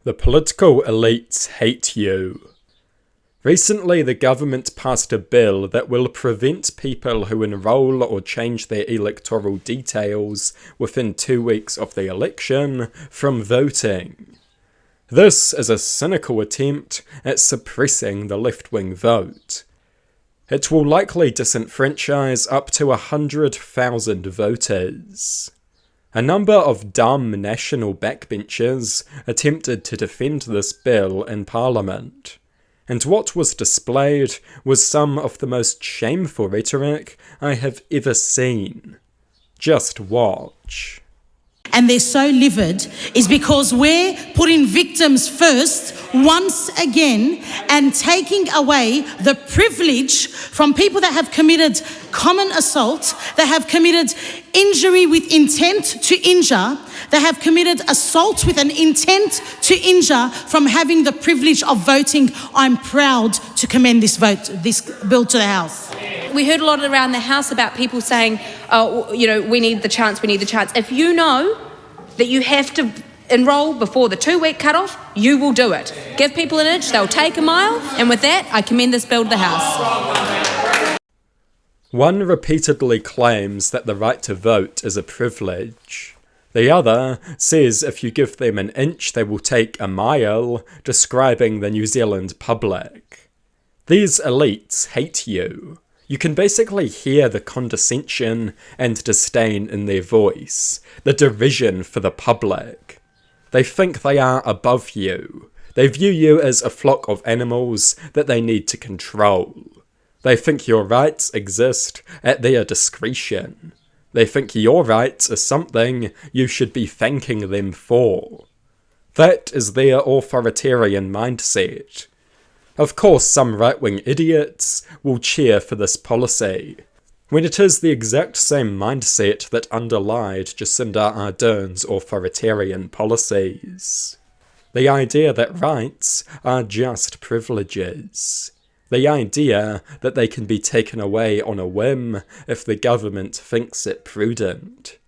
The political elites hate you. Recently, the government passed a bill that will prevent people who enroll or change their electoral details within 2 weeks of the election from voting. This is a cynical attempt at suppressing the left-wing vote. It will likely disenfranchise up to 100,000 voters. A number of dumb national backbenchers attempted to defend this bill in Parliament, and what was displayed was some of the most shameful rhetoric I have ever seen. Just watch. And they're so livid is because we're putting victims first once again and taking away the privilege from people that have committed common assault, that have committed injury with intent to injure, that have committed assault with an intent to injure from having the privilege of voting. I'm proud to commend this bill to the House. We heard a lot around the House about people saying, we need the chance. If you know that you have to enrol before the 2-week cutoff, you will do it. Give people an inch, they'll take a mile, and with that, I commend this bill to the House. One repeatedly claims that the right to vote is a privilege. The other says if you give them an inch, they will take a mile, describing the New Zealand public. These elites hate you. You can basically hear the condescension and disdain in their voice, the derision for the public. They think they are above you. They view you as a flock of animals that they need to control. They think your rights exist at their discretion. They think your rights are something you should be thanking them for. That is their authoritarian mindset. Of course, some right-wing idiots will cheer for this policy, when it is the exact same mindset that underlied Jacinda Ardern's authoritarian policies. The idea that rights are just privileges. The idea that they can be taken away on a whim if the government thinks it prudent.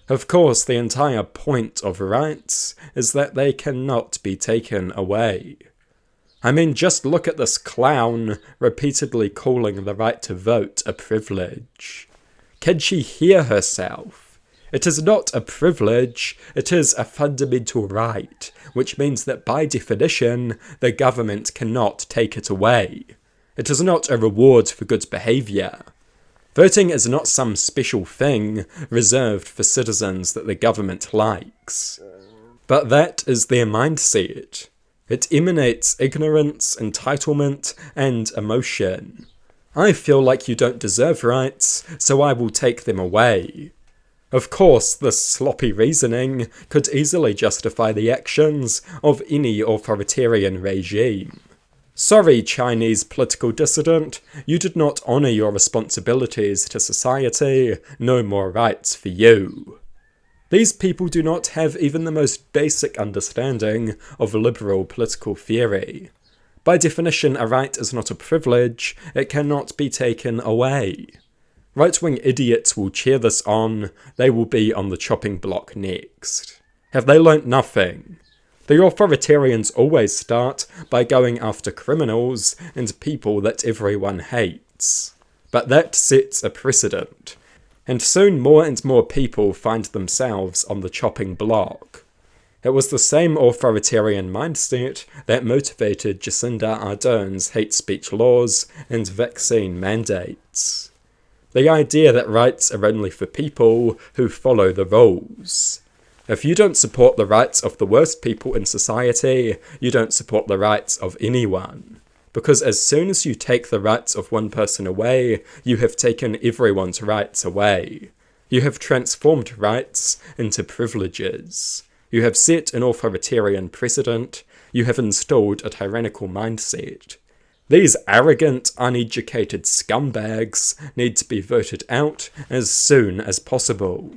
Of course, the entire point of rights is that they cannot be taken away. I mean, just look at this clown repeatedly calling the right to vote a privilege. Can she hear herself? It is not a privilege, it is a fundamental right, which means that by definition, the government cannot take it away. It is not a reward for good behaviour. Voting is not some special thing reserved for citizens that the government likes. But that is their mindset. It emanates ignorance, entitlement, and emotion. I feel like you don't deserve rights, so I will take them away. Of course, this sloppy reasoning could easily justify the actions of any authoritarian regime. Sorry, Chinese political dissident, you did not honour your responsibilities to society, no more rights for you. These people do not have even the most basic understanding of liberal political theory. By definition, a right is not a privilege, it cannot be taken away. Right-wing idiots will cheer this on, they will be on the chopping block next. Have they learnt nothing? The authoritarians always start by going after criminals and people that everyone hates. But that sets a precedent. And soon more and more people find themselves on the chopping block. It was the same authoritarian mindset that motivated Jacinda Ardern's hate speech laws and vaccine mandates. The idea that rights are only for people who follow the rules. If you don't support the rights of the worst people in society, you don't support the rights of anyone. Because as soon as you take the rights of one person away, you have taken everyone's rights away. You have transformed rights into privileges. You have set an authoritarian precedent. You have installed a tyrannical mindset. These arrogant, uneducated scumbags need to be voted out as soon as possible.